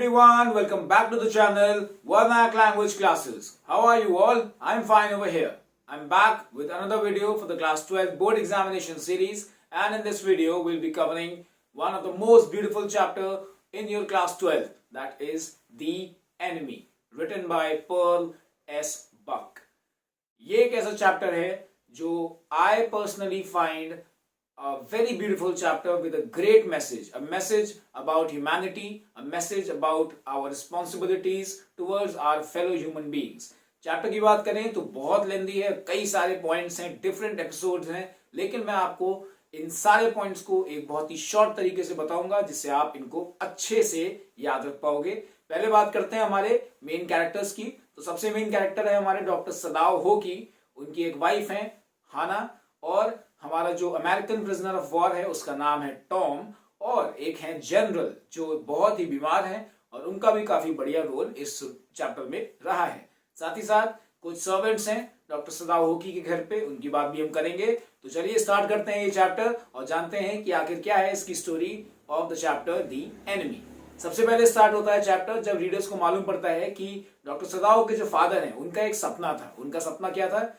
everyone, welcome back to the channel Varnak Language Classes. How are you all? I'm fine over here. I'm back with another video for the class 12 board examination series, and in this video we'll be covering one of the most beautiful chapter in your class 12, that is The Enemy, written by Pearl S. Buck. ये एक ऐसा chapter है जो I personally find a very beautiful chapter with a great message, a message about humanity, a message about our responsibilities towards our fellow human beings. Chapter की बात करें तो बहुत लेंदी है, कई सारे पॉइंट्स हैं, डिफरेंट एपिसोड्स हैं, लेकिन मैं आपको इन सारे पॉइंट्स को एक बहुत ही शॉर्ट तरीके से बताऊंगा जिससे आप इनको अच्छे से याद रख पाओगे. पहले बात करते हैं हमारे मेन कैरेक्टर्स की. तो सबसे मेन कैरेक्टर है हमारे डॉक्टर सदाओ होकी. उनकी एक वाइफ है हाना, और हमारा जो अमेरिकन प्रिजनर ऑफ वॉर है उसका नाम है टॉम, और एक है जनरल जो बहुत ही बीमार है, और उनका भी काफी बढ़िया रोल इस चैप्टर में रहा है. साथ ही साथ कुछ सर्वेंट्स हैं डॉक्टर सदाओ होकी के घर पे, उनकी बात भी हम करेंगे. तो चलिए स्टार्ट करते हैं ये चैप्टर और जानते हैं कि आखिर क्या है इसकी story of the chapter the enemy. सबसे पहले स्टार्ट होता है चैप्टर जब रीडर्स को मालूम पड़ता है कि डॉक्टर सदाओ के जो फादर हैं उनका एक सपना था. उनका सपना क्या था?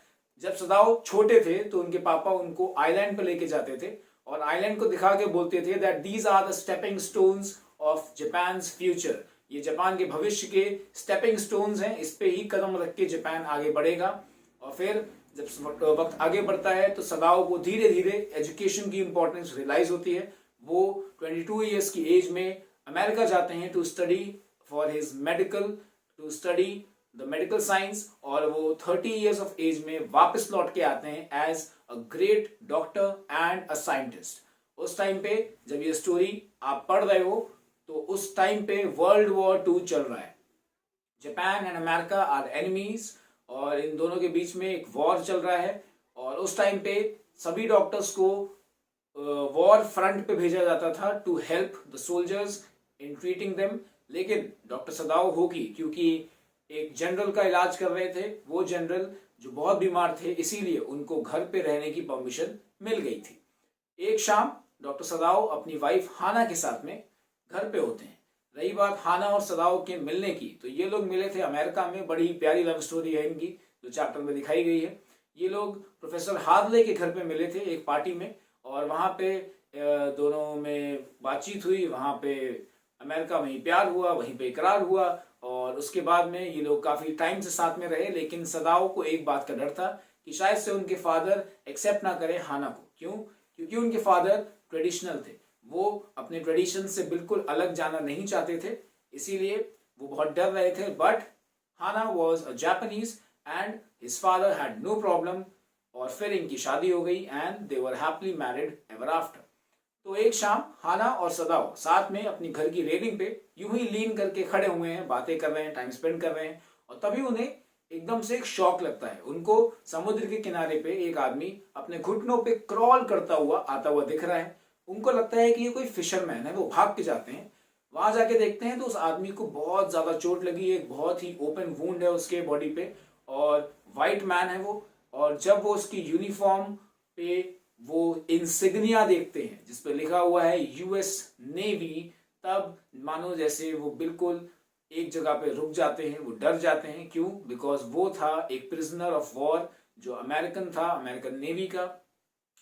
जब सदाओ छोटे थे तो उनके पापा उनको आइलैंड पे लेके जाते थे और आइलैंड को दिखा के बोलते थे that these are the stepping stones of Japan's future. ये जापान के भविष्य के स्टेपिंग स्टोन्स हैं, इस पे ही कदम रख के जापान आगे बढ़ेगा. और फिर जब वक्त आगे बढ़ता है तो सदाओ को धीरे धीरे एजुकेशन की इंपॉर्टेंस रियलाइज होती है. वो 22 ईयर्स की एज में अमेरिका जाते हैं to study for his medical, to study the medical science, और वो 30 ईयर्स ऑफ एज में वापस लौट के आते हैं as a great doctor and a scientist. उस टाइम पे जब ये स्टोरी आप पढ़ रहे हो तो उस टाइम पे वर्ल्ड वॉर 2 चल रहा है. Japan and America are enemies, और इन दोनों के बीच में एक वॉर चल रहा है. और उस टाइम पे सभी डॉक्टर्स को वॉर फ्रंट पे भेजा जाता था to help the soldiers in treating them. लेकिन डॉक्टर सदाओ होकी क्योंकि एक जनरल का इलाज कर रहे थे, वो जनरल जो बहुत बीमार थे, इसीलिए उनको घर पे रहने की परमिशन मिल गई थी. एक शाम डॉक्टर सदाओ अपनी वाइफ हाना के साथ में घर पे होते हैं. रही बात हाना और सदाओ के मिलने की, तो ये लोग मिले थे अमेरिका में. बड़ी प्यारी लव स्टोरी है इनकी जो चैप्टर में दिखाई गई है. ये लोग प्रोफेसर हार्ले के घर पे मिले थे एक पार्टी में, और वहां पे दोनों में बातचीत हुई. वहां पे अमेरिका में ही प्यार हुआ, वहीं पे इकरार हुआ, और उसके बाद में ये लोग काफी टाइम से साथ में रहे. लेकिन सदाओ को एक बात का डर था कि शायद से उनके फादर एक्सेप्ट ना करें हाना को. क्यों? क्योंकि उनके फादर ट्रेडिशनल थे, वो अपने ट्रेडिशन से बिल्कुल अलग जाना नहीं चाहते थे, इसीलिए वो बहुत डर रहे थे. But Hana was a Japanese and his father had no problem, और फिर इनकी शादी हो गई and they were happily married ever after. तो एक शाम हाना और सदाओ साथ में अपनी घर की रेलिंग पे यूं ही लीन करके खड़े हुए हैं, बातें कर रहे हैं, टाइम स्पेंड कर रहे हैं, और तभी उन्हें एकदम से एक शॉक लगता है. उनको समुद्र के किनारे पे एक आदमी अपने घुटनों पे क्रॉल करता हुआ आता हुआ दिख रहा है. उनको लगता है कि ये कोई फिशरमैन है. वो भाग के जाते हैं, वहां जाके देखते हैं तो उस आदमी को बहुत ज्यादा चोट लगी है, एक बहुत ही ओपन वुंड है उसके बॉडी पे, और वाइट मैन है वो. और जब वो उसकी यूनिफॉर्म पे वो इंसिग्निया देखते हैं जिसपे लिखा हुआ है यूएस नेवी, तब मानो जैसे वो बिल्कुल एक जगह पे रुक जाते हैं, वो डर जाते हैं. क्यों? बिकॉज वो था एक प्रिजनर ऑफ वॉर जो अमेरिकन था, अमेरिकन नेवी का.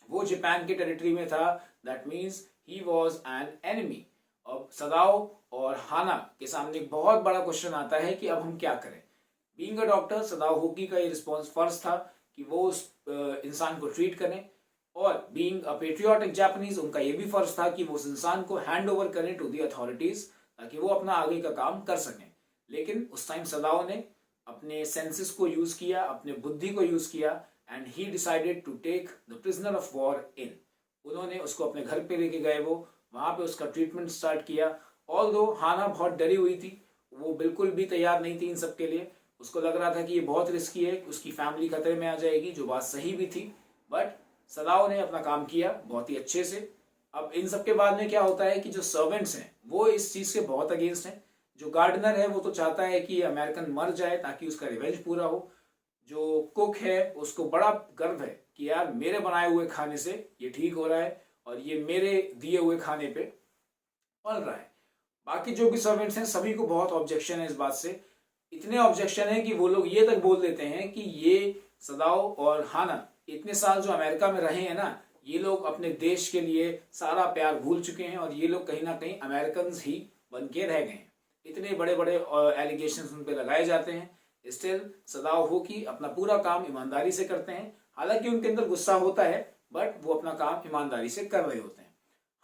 वो जापान के टेरिटरी में था, that means he was an enemy. अब सदाओ और हाना के सामने एक बहुत बड़ा क्वेश्चन आता है कि अब हम क्या करें. बीइंग अ डॉक्टर सदाओ होकी का ये रिस्पॉन्स फर्ज था कि वो उस इंसान को ट्रीट करें, और बीइंग अ पेट्रियोटिक जापानीज उनका ये भी फर्ज था कि वो उस इंसान को हैंड ओवर करें टू दी अथॉरिटीज ताकि वो अपना आगे का काम कर सकें. लेकिन उस टाइम सदाओ ने अपने सेंसेस को यूज किया, अपने बुद्धि को यूज किया, and he decided to take the prisoner of war in. उन्होंने उसको अपने घर पे लेके गए, वो वहां पे उसका ट्रीटमेंट स्टार्ट किया. ऑल्दो हाना बहुत डरी हुई थी, वो बिल्कुल भी तैयार नहीं थी इन सब के लिए. उसको लग रहा था कि ये बहुत रिस्की है, उसकी फैमिली खतरे में आ जाएगी, जो बात सही भी थी. बट सदाओ ने अपना काम किया बहुत ही अच्छे से. अब इन सब के बाद में क्या होता है कि जो सर्वेंट्स हैं वो इस चीज के बहुत अगेंस्ट हैं. जो गार्डनर है वो तो चाहता है कि अमेरिकन मर जाए ताकि उसका रिवेंज पूरा हो. जो कुक है उसको बड़ा गर्व है कि यार मेरे बनाए हुए खाने से ये ठीक हो रहा है और ये मेरे दिए हुए खाने पे पल रहा है. बाकी जो भी सर्वेंट्स हैं सभी को बहुत ऑब्जेक्शन है इस बात से। इतने ऑब्जेक्शन है कि वो लोग ये तक बोल देते हैं कि ये सदाओ और हाना इतने साल जो अमेरिका में रहे हैं ना, ये लोग अपने देश के लिए सारा प्यार भूल चुके हैं और ये लोग कहीं ना कहीं अमेरिकन ही बन के रह गए हैं। इतने बड़े बड़े एलिगेशन उन पर लगाए जाते हैं। स्टिल सदाओ होकी अपना पूरा काम ईमानदारी से करते हैं। हालांकि उनके अंदर गुस्सा होता है बट वो अपना काम ईमानदारी से कर रहे होते हैं।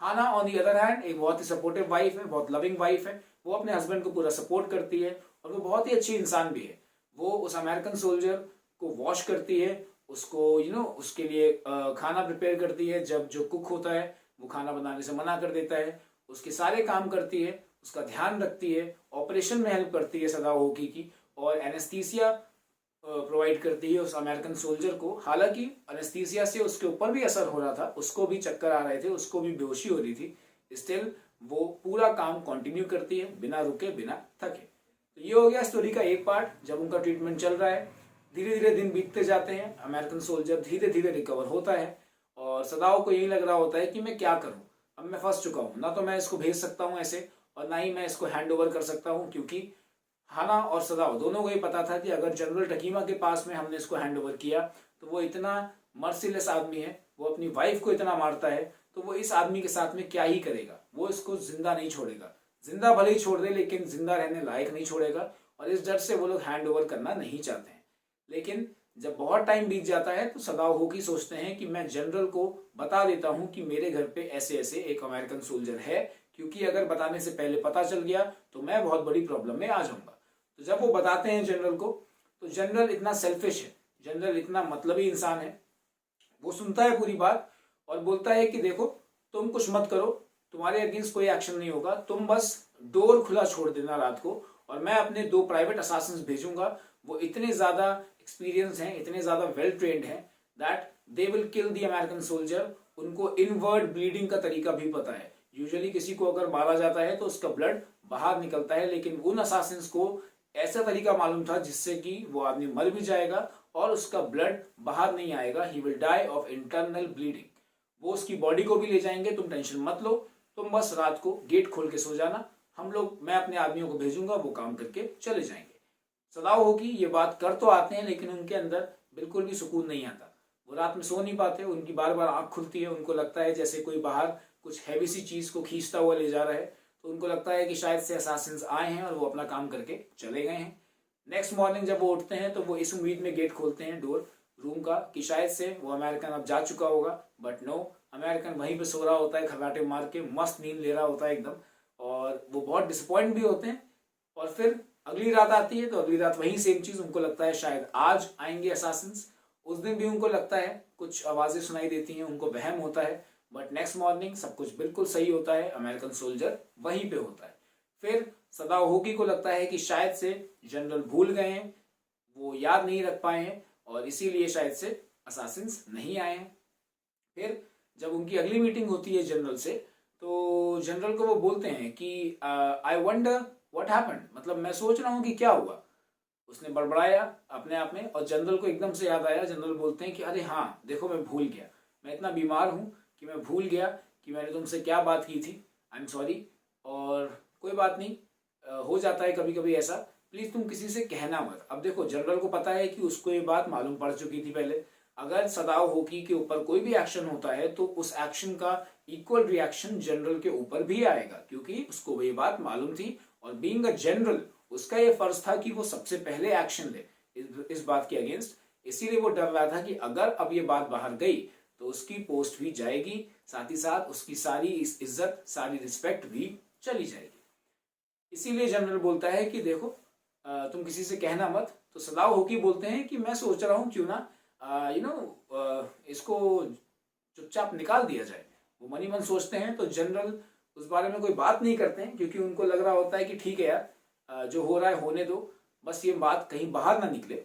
हाना ऑन दी अदर हैंड एक बहुत ही सपोर्टिव वाइफ है, बहुत लविंग वाइफ है। वो अपने हस्बैंड को पूरा सपोर्ट करती है और वो बहुत ही अच्छी इंसान भी है। वो उस अमेरिकन सोल्जर को वॉश करती है, उसको उसके लिए खाना प्रिपेयर करती है। जब जो कुक होता है वो खाना बनाने से मना कर देता है, उसके सारे काम करती है, उसका ध्यान रखती है, ऑपरेशन में हेल्प करती है सदाओ होकी की, और एनेस्थीसिया प्रोवाइड करती है उस अमेरिकन सोल्जर को। हालांकि एनेस्थीसिया से उसके ऊपर भी असर हो रहा था, उसको भी चक्कर आ रहे थे, उसको भी बेहोशी हो रही थी। स्टिल वो पूरा काम कंटिन्यू करती है बिना रुके बिना थके। तो ये हो गया स्टोरी का एक पार्ट। जब उनका ट्रीटमेंट चल रहा है, धीरे धीरे दिन बीतते जाते हैं, अमेरिकन सोल्जर धीरे धीरे रिकवर होता है और सदाओ को यही लग रहा होता है कि मैं क्या करूं, अब मैं फंस चुका हूं, ना तो मैं इसको भेज सकता हूं ऐसे और ना ही मैं इसको हैंड ओवर कर सकता हूं, क्योंकि हाना और सदाओ दोनों को ही पता था कि अगर जनरल टकीमा के पास में हमने इसको हैंड ओवर किया तो वो इतना मर्सीलेस आदमी है, वो अपनी वाइफ को इतना मारता है, तो वो इस आदमी के साथ में क्या ही करेगा, वो इसको जिंदा नहीं छोड़ेगा। जिंदा भले ही छोड़ दे लेकिन जिंदा रहने लायक नहीं छोड़ेगा, और इस डर से वो लोग हैंड ओवर करना नहीं चाहते हैं। लेकिन जब बहुत टाइम बीत जाता है तो सदाओ होकी सोचते हैं कि मैं जनरल को बता देता हूं कि मेरे घर पे ऐसे ऐसे एक अमेरिकन सोल्जर है, क्योंकि अगर बताने से पहले पता चल गया तो मैं बहुत बड़ी प्रॉब्लम में आ जाऊंगा। तो जब वो बताते हैं जनरल को, तो जनरल इतना सेल्फिश है, जनरल इतना मतलबी इंसान है, वो सुनता है पूरी बात और बोलता है कि देखो तुम कुछ मत करो, तुम्हारे अगेंस्ट कोई एक्शन नहीं होगा, तुम बस डोर खुला छोड़ देना रात को और मैं अपने 2 प्राइवेट असासिन्स भेजूंगा। वो इतने ज्यादा एक्सपीरियंस हैं, इतने ज्यादा वेल ट्रेन्ड हैं that they will kill the American soldier. उनको इनवर्ड ब्लीडिंग का तरीका भी पता है। यूजुअली किसी को अगर मारा जाता है तो उसका ब्लड बाहर निकलता है, लेकिन उन असासिन्स को ऐसा तरीका मालूम था जिससे कि वो आदमी मर भी जाएगा और उसका ब्लड बाहर नहीं आएगा। He will die of internal bleeding. वो उसकी बॉडी को भी ले जाएंगे, तुम टेंशन मत लो, तुम बस रात को गेट खोल के सो जाना, मैं अपने आदमियों को भेजूंगा, वो काम करके चले जाएंगे। सदाओ होकी ये बात कर तो आते हैं लेकिन उनके अंदर बिल्कुल भी सुकून नहीं आता। वो रात में सो नहीं पाते, उनकी बार बार आंख खुलती है, उनको लगता है जैसे कोई बाहर कुछ हैवी सी चीज को खींचता हुआ ले जा रहा है। तो उनको लगता है कि शायद से असासिन्स आए हैं और वो अपना काम करके चले गए हैं। नेक्स्ट मॉर्निंग जब वो उठते हैं तो वो इस उम्मीद में गेट खोलते हैं डोर रूम का कि शायद से वो अमेरिकन अब जा चुका होगा, बट नो, अमेरिकन वहीं पे सो रहा होता है, खर्राटे मार के मस्त नींद ले रहा होता है एकदम। और वो बहुत डिसअपॉइंट भी होते हैं। और फिर अगली रात आती है तो अगली रात वही सेम चीज, उनको लगता है शायद आज आएंगे असासिन्स। उस दिन भी उनको लगता है कुछ आवाजें सुनाई देती हैं, उनको वहम होता है, बट नेक्स्ट मॉर्निंग सब कुछ बिल्कुल सही होता है, अमेरिकन सोल्जर वहीं पे होता है। फिर सदाओ होकी को लगता है कि शायद से जनरल भूल गए हैं, वो याद नहीं रख पाए हैं और इसीलिए शायद से असासिन्स नहीं आए हैं। फिर जब उनकी अगली मीटिंग होती है जनरल से, तो जनरल को वो बोलते हैं कि आई वंडर व्हाट हैपेंड, मतलब मैं सोच रहा हूँ कि क्या हुआ। उसने बड़बड़ाया अपने आप में और जनरल को एकदम से याद आया। जनरल बोलते हैं कि अरे हाँ देखो, मैं भूल गया, मैं इतना बीमार हूँ कि मैं भूल गया कि मैंने तुमसे क्या बात की थी। आई एम सॉरी, और कोई बात नहीं, हो जाता है कभी कभी ऐसा, प्लीज तुम किसी से कहना मत। अब देखो जनरल को पता है कि उसको ये बात मालूम पड़ चुकी थी पहले। अगर सदाओ होकी के ऊपर कोई भी एक्शन होता है तो उस एक्शन का इक्वल रिएक्शन जनरल के ऊपर भी आएगा, क्योंकि उसको ये बात मालूम थी और बीइंग अ जनरल उसका ये फर्ज था कि वो सबसे पहले एक्शन ले इस बात के अगेंस्ट। इसीलिए वो डर रहा था कि अगर अब ये बात बाहर गई तो उसकी पोस्ट भी जाएगी, साथ ही साथ उसकी सारी इज्जत, सारी रिस्पेक्ट भी चली जाएगी। इसीलिए जनरल बोलता है कि देखो तुम किसी से कहना मत। तो सदाओ होकी बोलते हैं कि मैं सोच रहा हूं क्यों ना इसको चुपचाप निकाल दिया जाए। वो मनी मन सोचते हैं। तो जनरल उस बारे में कोई बात नहीं करते हैं, क्योंकि उनको लग रहा होता है कि ठीक है यार, जो हो रहा है होने दो, बस ये बात कहीं बाहर ना निकले।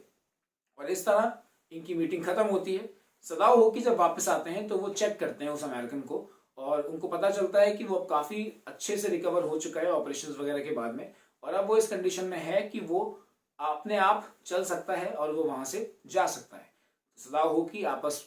और इस तरह इनकी मीटिंग खत्म होती है। सदाओ होकी जब वापस आते हैं तो वो चेक करते हैं उस अमेरिकन को और उनको पता चलता है कि वो अब काफी अच्छे से रिकवर हो चुका है ऑपरेशंस वगैरह के बाद में, और अब वो इस कंडीशन में है कि वो अपने आप चल सकता है और वो वहां से जा सकता है। सदाओ होकी आपस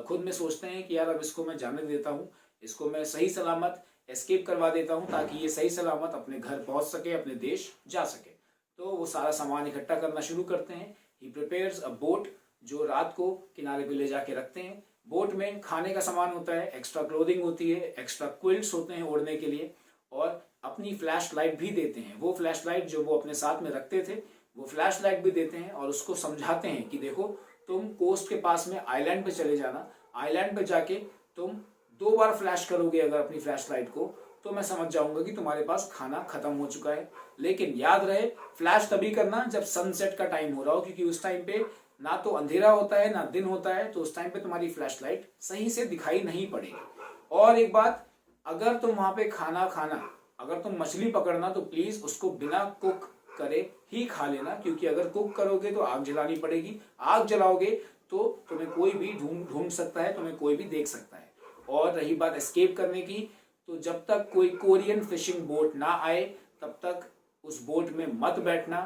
खुद में सोचते हैं कि यार अब इसको मैं जाने देता हूँ, इसको मैं सही सलामत एस्केप करवा देता हूँ ताकि ये सही सलामत अपने घर पहुंच सके, अपने देश जा सके। तो वो सारा सामान इकट्ठा करना शुरू करते हैं। ही प्रिपेयर्स अ बोट, जो रात को किनारे पे ले जाके रखते हैं। बोट में खाने का सामान होता है, एक्स्ट्रा क्लोथिंग होती है, एक्स्ट्रा क्विल्ट्स होते हैं ओढ़ने के लिए, और अपनी फ्लैश लाइट भी देते हैं। वो फ्लैश लाइट जो वो अपने साथ में रखते थे, वो फ्लैश लाइट भी देते हैं और उसको समझाते हैं कि देखो, तुम कोस्ट के पास में आइलैंड पे चले जाना, आइलैंड पे जाके तुम 2 बार फ्लैश करोगे अगर अपनी फ्लैश लाइट को, तो मैं समझ जाऊंगा कि तुम्हारे पास खाना खत्म हो चुका है। लेकिन याद रहे, फ्लैश तभी करना जब सनसेट का टाइम हो रहा हो, क्योंकि उस टाइम पे ना तो अंधेरा होता है ना दिन होता है, तो उस टाइम पे तुम्हारी फ्लैश लाइट सही से दिखाई नहीं पड़ेगी। और एक बात, अगर तुम वहां पे खाना खाना, अगर तुम मछली पकड़ना, तो प्लीज उसको बिना कुक करे ही खा लेना, क्योंकि अगर कुक करोगे तो आग जलानी पड़ेगी, आग जलाओगे तो तुम्हें कोई भी ढूंढ सकता है, तुम्हें कोई भी देख सकता है। और रही बात एस्केप करने की, तो जब तक कोई कोरियन फिशिंग बोट ना आए तब तक उस बोट में मत बैठना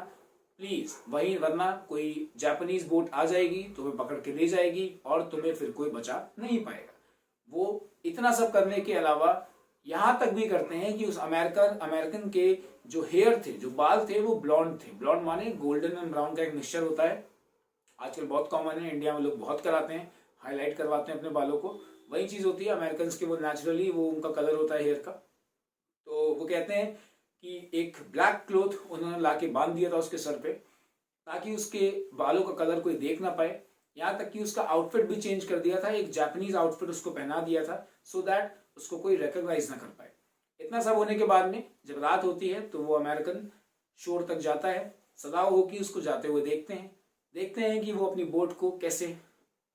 प्लीज, वहीं, वरना कोई जापानीज बोट आ जाएगी, तुम्हें पकड़ के ले जाएगी और तुम्हें फिर कोई बचा नहीं पाएगा। वो इतना सब करने के अलावा यहां तक भी करते हैं कि उस अमेरिकन के जो हेयर थे, जो बाल थे, वो ब्लॉन्ड थे। ब्लॉन्ड माने गोल्डन एंड ब्राउन का एक मिक्सचर होता है, आजकल बहुत कॉमन है, इंडिया में लोग बहुत कराते हैं, हाईलाइट करवाते हैं अपने बालों को। वही चीज होती है अमेरिकन के, वो नेचुरली वो उनका कलर होता है हेयर का। तो वो कहते हैं कि एक ब्लैक क्लोथ उन्होंने लाके बांध दिया था उसके सर पे, ताकि उसके बालों का कलर कोई देख ना पाए। यहाँ तक कि उसका आउटफिट भी चेंज कर दिया था, एक जापानीज आउटफिट उसको पहना दिया था, सो दैट उसको कोई रिकॉग्नाइज ना कर पाए। इतना सब होने के बाद में जब रात होती है तो वो अमेरिकन शोर तक जाता है, सदाओ होकी उसको जाते हुए देखते हैं कि वो अपनी बोट को कैसे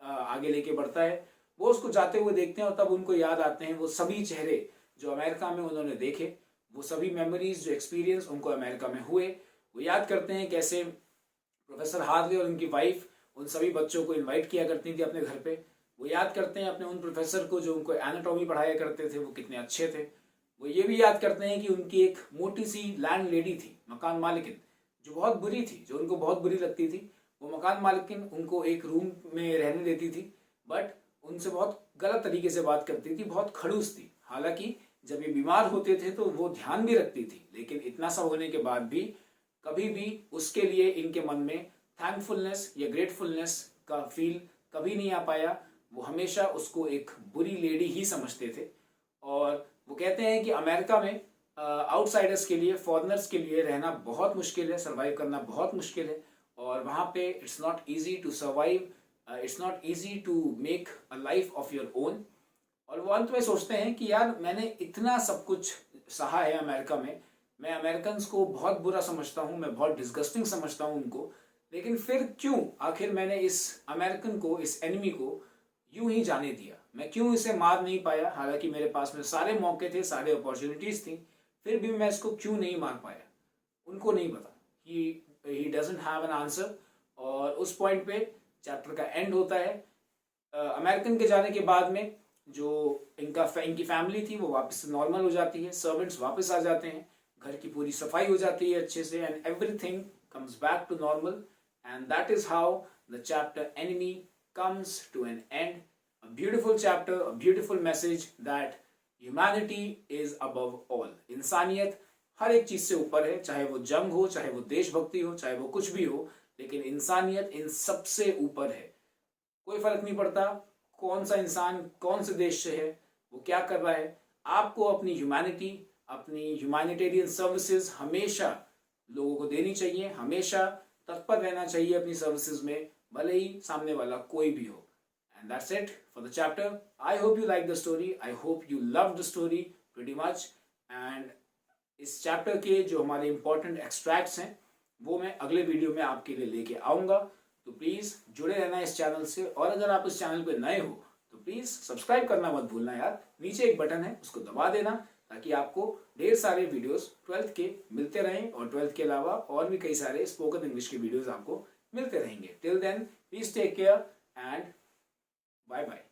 आगे लेके बढ़ता है। वो उसको जाते हुए देखते हैं और तब उनको याद आते हैं वो सभी चेहरे जो अमेरिका में उन्होंने देखे, वो सभी मेमोरीज, जो एक्सपीरियंस उनको अमेरिका में हुए। वो याद करते हैं कैसे प्रोफेसर हार्वे और उनकी वाइफ उन सभी बच्चों को इनवाइट किया करती थी अपने घर पे। वो याद करते हैं अपने उन प्रोफेसर को जो उनको एनाटॉमी पढ़ाया करते थे, वो कितने अच्छे थे। वो ये भी याद करते हैं कि उनकी एक मोटी सी लैंड लेडी थी, मकान मालिकिन, जो बहुत बुरी थी, जो उनको बहुत बुरी लगती थी। वो मकान मालिकिन उनको एक रूम में रहने देती थी, बट उनसे बहुत गलत तरीके से बात करती थी, बहुत खड़ूस थी। हालांकि जब ये बीमार होते थे तो वो ध्यान भी रखती थी, लेकिन इतना सब होने के बाद भी कभी भी उसके लिए इनके मन में थैंकफुलनेस या ग्रेटफुलनेस का फील कभी नहीं आ पाया। वो हमेशा उसको एक बुरी लेडी ही समझते थे। और वो कहते हैं कि अमेरिका में आउटसाइडर्स के लिए, फॉरेनर्स के लिए रहना बहुत मुश्किल है, सर्वाइव करना बहुत मुश्किल है। और वहाँ पे it's not easy to survive, it's not easy to make a life of your own. और वो अंत में सोचते हैं कि यार, मैंने इतना सब कुछ सहा है अमेरिका में, मैं अमेरिकन को बहुत बुरा समझता हूँ, मैं बहुत डिस्गस्टिंग समझता हूँ उनको, लेकिन फिर क्यों आखिर मैंने इस अमेरिकन को, इस एनिमी को यूं ही जाने दिया? मैं क्यों इसे मार नहीं पाया? हालांकि मेरे पास में सारे मौके थे, सारे अपॉर्चुनिटीज थी, फिर भी मैं इसको क्यों नहीं मार पाया? उनको नहीं पता, he doesn't have an answer. और उस पॉइंट पे चैप्टर का एंड होता है। अमेरिकन के जाने के बाद में जो इनकी फैमिली थी वो वापस से नॉर्मल हो जाती है, सर्वेंट्स वापस आ जाते हैं, घर की पूरी सफाई हो जाती है अच्छे से, and everything comes back to normal. And that is how the chapter enemy comes to an end. A beautiful chapter, a beautiful message that humanity is above all. इंसानियत हर एक चीज से ऊपर है, चाहे वो जंग हो, चाहे वो देशभक्ति हो, चाहे वो कुछ भी हो, लेकिन इंसानियत इन सबसे ऊपर है। कोई फर्क नहीं पड़ता कौन सा इंसान कौन से देश से है, वो क्या कर रहा है। आपको अपनी ह्यूमैनिटी, अपनी ह्यूमैनिटेरियन सर्विसेज हमेशा लोगों को देनी चाहिए, हमेशा तत्पर रहना चाहिए अपनी सर्विसेज में, भले ही सामने वाला कोई भी हो। And that's it for the chapter. I hope you like the story, I hope you love the story pretty much. And इस चैप्टर के जो हमारे इंपॉर्टेंट एक्सट्रैक्ट्स हैं वो मैं अगले वीडियो में आपके लिए लेके आऊंगा, तो प्लीज जुड़े रहना इस चैनल से। और अगर आप इस चैनल पे नए हो तो प्लीज सब्सक्राइब करना मत भूलना यार। नीचे एक बटन है, उसको दबा देना, ताकि आपको ढेर सारे वीडियोस 12th के मिलते रहें, और 12th के अलावा और भी कई सारे स्पोकन इंग्लिश के वीडियोस आपको मिलते रहेंगे। Till then please take care and bye bye.